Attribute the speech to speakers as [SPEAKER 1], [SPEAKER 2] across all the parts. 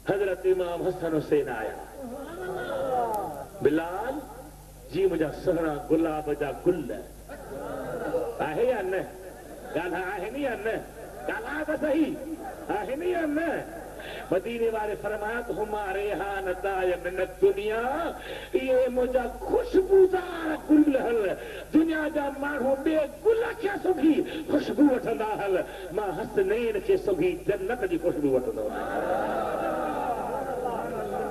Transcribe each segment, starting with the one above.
[SPEAKER 1] हजरत इमाम हसन हुसैन आया। बिलाल जी मुझा सहरा गुलाब जा गुल आहे या न? ॻाल्हि आहे नी या न? ॻाल्हि त सही आहे नी या न? मदीने वाले फरमाया तो हमारे यहाँ नताय मिन दुनिया ये मुझा खुशबूदार गुल हल दुनिया जा माण्हू बे गुल खे सुगी खुशबू वठंदा हल मां हसनैन खे सुगी जन्नत जी खुशबू वठंदो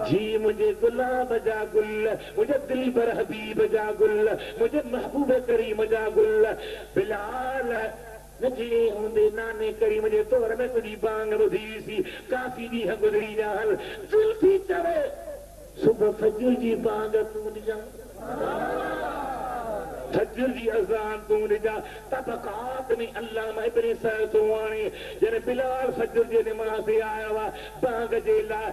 [SPEAKER 1] जी मुझे गुलाब जा गुल मुझे दिलबर हबीब जा गुल मुझे महबूब करीम जा गुल बिलाल नजे होंदे नाने करीम जे तौर में तुझी बांग ॿुधी सी काफ़ी ॾींहं गुज़री विया हल दिल थी चवे सुबुह फजर जी बांग तूं ॾिजां फजर जी अज़ान तूं ॾिजां तबक़ात में अल्लामा इब्न सअद तो आणे जॾहिं बिलाल फजर जे निमाज़ ते आया हुआ बांग जे लाइ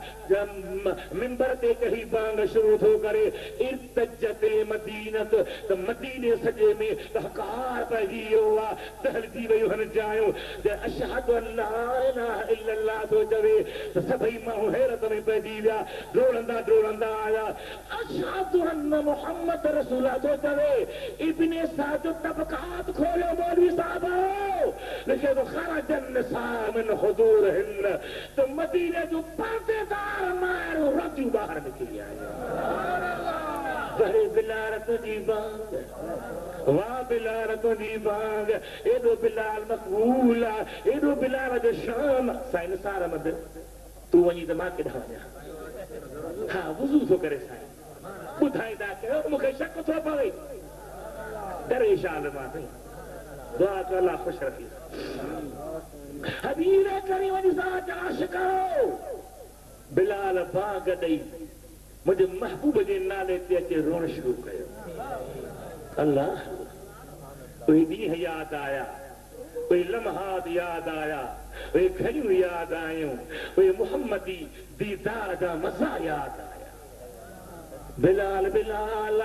[SPEAKER 1] मिंबर ते कही बांग शुरू थो करे इर्तजत मदीनत त मदीने सॼे में हकार पइजी वियो आहे दहलजी वियूं आहिनि जायूं अशहदु अल्ला इलाहा इल्लल्लाह थो चवे त सभई माण्हू हैरत में पइजी विया डोड़ंदा डोड़ंदा आया अशहदु अन्न मुहम्मद रसूल थो चवे इब्ने सअद जो तबक़ात खोलियो मौलवी साहब लिखे तो खरज निसाअ मिन हुदूरिहिन तो मदीने जो पर्देदार माण्हू रोटियूं ॿाहिरि निकिरी आया वरे बिलाल तुंहिंजी बांग वाह बिलाल तुंहिंजी बांग एॾो बिलाल मक़बूल आहे एॾो बिलाल जो शान साईं निसार मद तूं वञी त मां केॾां वञा हा वुज़ू थो करे साईं ॿुधाईंदा कयो मूंखे शक थो पवे डरे शाल मां दुआ तो अल्लाह खुश रखी हबीब करीम जी साथ आशिको बिलाल बाग ॾेई मुंहिंजे महबूब जे नाले ते अचे रोअण शुरू कयो अल्लाह उहे ॾींहं यादि आया उहे लम्हात यादि आया उहे घड़ियूं यादि आयूं उहे मुहम्मदी दीदार जा मज़ा यादि आया बिलाल बिलाल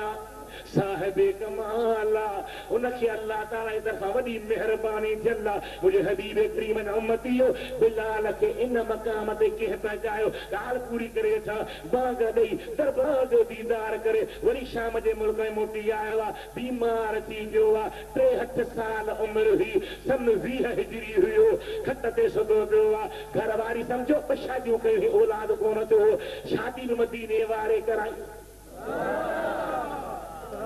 [SPEAKER 1] साहिबे कमाला उनखे अल्लाह ताला जी तरफ़ां वॾी महिरबानी थियल आहे मुंहिंजे हबीब करीम न उम्मतीयो बिलाल खे इन मक़ाम ते कंहिं पहुचायो ॻाल्हि पूरी करे छा बांग ॾेई दरबार जो दीदार करे वरी शाम जे मुल्क में मोटी आयो आहे बीमार थी वियो आहे 63 साल उमिरि हुई सन 20 हिजरी हुयो खट ते सुधो पियो आहे घर वारी सम्झो शादियूं कयूं औलाद कोन थियो शादी बि मदीने वारे कराई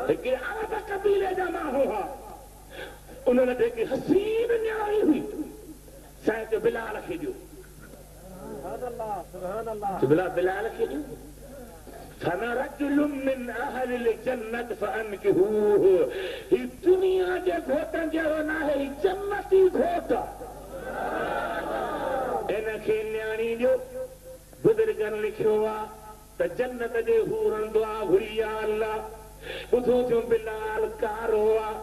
[SPEAKER 1] हिकिड़े अरब कबीले जा माण्हू हुआ उन्हनि जेके हसीन न्याणी हुई साईं जो बिलाल खे ॾियो बिलाल खे ॾियो फनरजुल मिन अहलिल जन्नत फअनकिहूहु ही दुनिया जे घोटनि जहिड़ो न आहे ही जन्नती घोट इनखे न्याणी ॾियो बुज़ुर्गनि लिखियो आहे त जन्नत जे हूरनि दुआ घुरी या अल्लाह ॿुधो थियो बिलाल कारो आहे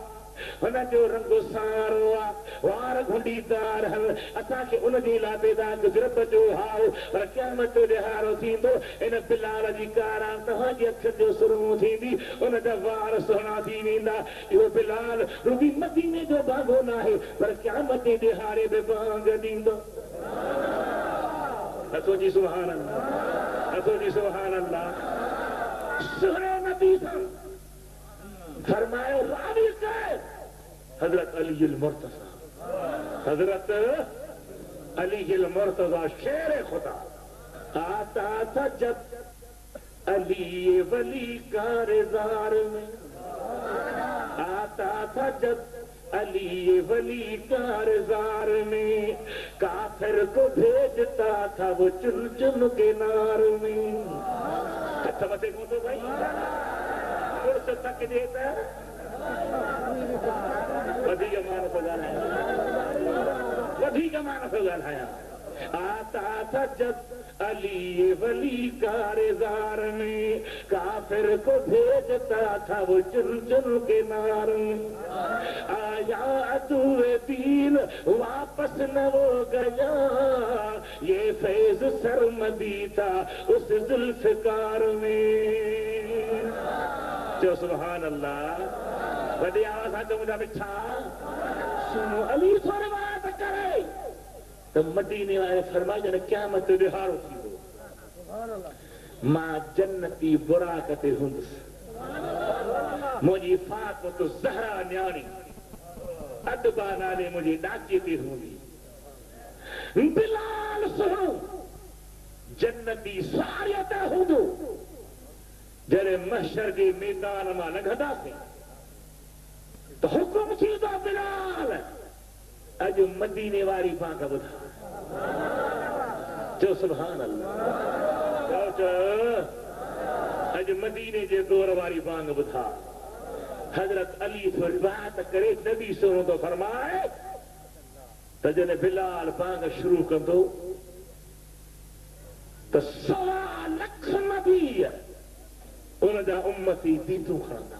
[SPEAKER 1] हुनजो रंग सारो आहे वार घुंडीदार हल असांखे उनजे लाइ पैदा गुजरत जो हाउ पर क़यामत जो ॾिहाड़ो थींदो इन बिलाल जी कारा तव्हांजी अखियुनि जो सुरमो थींदी उनजा वार सुहिणा थी वेंदा इहो बिलाल रुॻी मदीने जो बागो न आहे पर क़यामत जे ॾिहाड़े बि बांग ॾींदो अथो जी सुभान अल्लाह अथो जी सुभान अल्लाह सुहिणे नबी सां फरमायो रावी कयो हजरत अली मुर्तज़ा हजरत अली मुर्तज़ा शेर खुदा आता था जब अली वली कारज़ार में आता था जब अली वली कारज़ार में काफिर को भेजता था वो चुन चुन के नार में हथ मथे को तो भाई तक देता वधिक मानस ॻाल्हाया आता था जब अली वली कारज़ार में काफिर को भेजता था वो चुन चुन के नार आया अदुए दीन वापस न वो गया ये फैज सरमदी था उस जुल्फ़कार में जो सुभान अल्लाह वॾे आवाज़ सां चऊं था मिठा सुनो अली थोरी बात करे त मदीने वारे फरमाए जॾहिं क़यामत जो ॾिहाड़ो थींदो मां जन्नती बुराकते हुंदुसि मुझी फातिमत ज़हरा न्याणी अदबा नाले मुझी डाची ते हूंदी बिलाल सुणो जन्नती सारियत हूंदो जॾहिं महशर जे मैदान मां लंघंदासीं त हुकुम थींदो बिलाल अॼु मदीने वारी पाक ॿुधा चओ सुभान अल्लाह चओ अॼु मदीने जे दौर वारी बांग ॿुधा हज़रत अली रिवायत करे नबी सुणो थो फरमाए त जॾहिं बिलाल बांग शुरू कंदो त 1.25 लख नबी उन जा उम्मती बीतूं खणंदा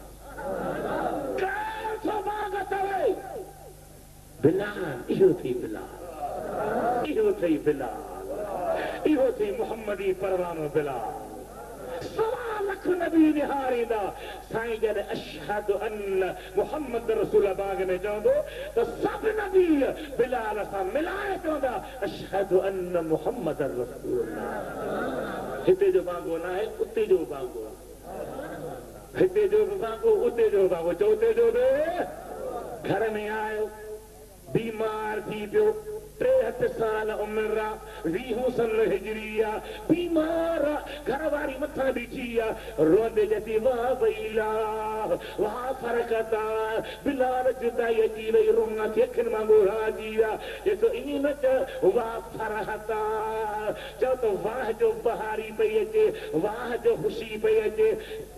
[SPEAKER 1] कैसो बांग अथव बिलाल इहो थी बिलाल इहो थी बिलाल इहो थी मुहम्मदी परवानो बिलाल 1.25 लख नबी निहारींदा साईं जॾहिं अशहदु अन्न मुहम्मद रसूल बाग में चवंदो त सभु नबी बिलाल सां मिलाए चवंदा अशहदु अन्न मुहम्मद रसूल हिते जो बांगो न आहे उते जो बांगो हिते जो बि बांगो उते जो बांगो चौथे जो बि घर में आयो बीमार थी पियो 63 साल उम्र 20 सन हिजरी बीमार घर वारी मथा बीठी रोंदे जती वाह बैला वाह फरकता बिलाल जुदाई अची वई रोंगा थे अखियुनि मां ॻोढ़ा अची विया जेको ईअं न चओ वाह फरहता चओ त वाह जो बहारी पई अचे वाह जो ख़ुशी पई अचे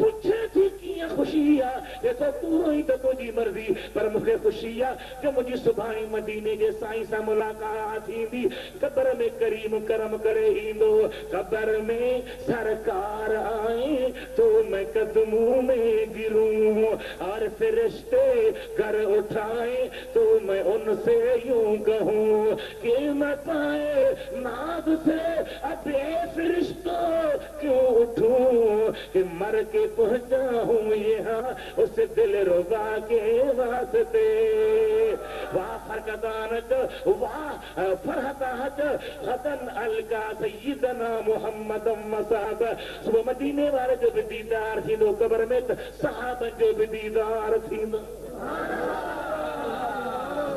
[SPEAKER 1] पुछे थी कीअं ख़ुशी आहे जेको पूरो ई त तुंहिंजी मर्ज़ी पर मूंखे ख़ुशी आहे कि मुंहिंजी सुभाणे मदीने जे साईं सां मुलाक़ात थींदी कब्र में करीम करम करे ईंदो कब्र में सरकार आए तो मैं कदमों में गिरूं और फरिश्ते घर उठाए तो मैं उनसे यूं कहूं कि मैं पाए नाद से अबे फरिश्तों क्यों उठूं कि मर के पहुंचा हूं यहाँ उस दिल रुबा के वास्ते वाह फरकदानत वाह फरहताहत गदन अलका सय्यदना मुहम्मद मसाब सुबह मदीने वाले जो भी दीदार थींदो कब्र में त सहाबा जो भी दीदार थींदो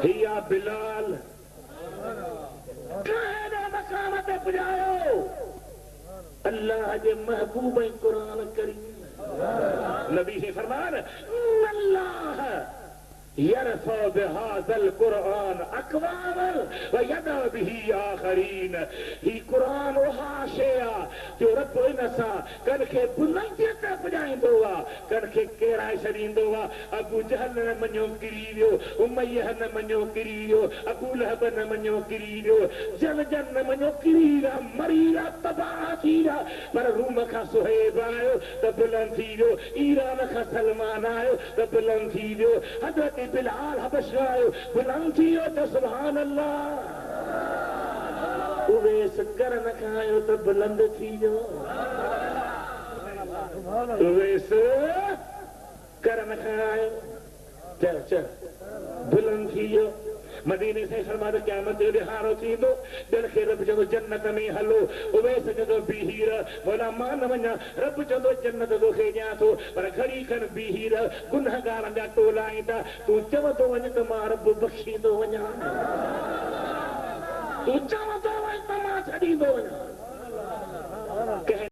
[SPEAKER 1] हिया बिलाल कहिड़े मक़ाम ते पुॼायो अल्लाह जे महबूब क़ुरान करीम नबी से फरमान अल्लाह यरफा बिहाज़ल कुरान अक़वामन व यदा बिही आखरीन ही कुरान उहा शइ आहे जो रब इन सां कन खे बुलंदीअ ते पुॼाईंदो आहे कन खे केराए छॾींदो आहे अबू जहल न मञो किरी वियो उमय्या न मञो किरी वियो अबू लहब न मञो किरी वियो जन न मञो किरी विया मरी विया तबाह थी विया पर रूम खां सुहेब आयो त बुलंद थी वियो ईरान खां सलमान आयो त बुलंद थी वियो हज़रत बिलाल हबश आयो बुलंद थी वियो त सुभान अल्लाह उवेस कर न खायो त बुलंद थी वियो उवेस कर न खायो चल बुलंद थी वियो मदीने से फरमायो क़यामत जो ॾिहारो थींदो दिल खे रब चवंदो जन्नत में हलो उवेस चवंदो बीही रह मौला मां न वञा रब चवंदो जन्नत तोखे ॾियां थो पर घड़ी खनि बीही रह गुनहगारनि जा टोला ईंदा तूं चवंदो वञ त मां रब बख़्शींदो वञा तूं चवंदो वञ त मां छॾींदो वञा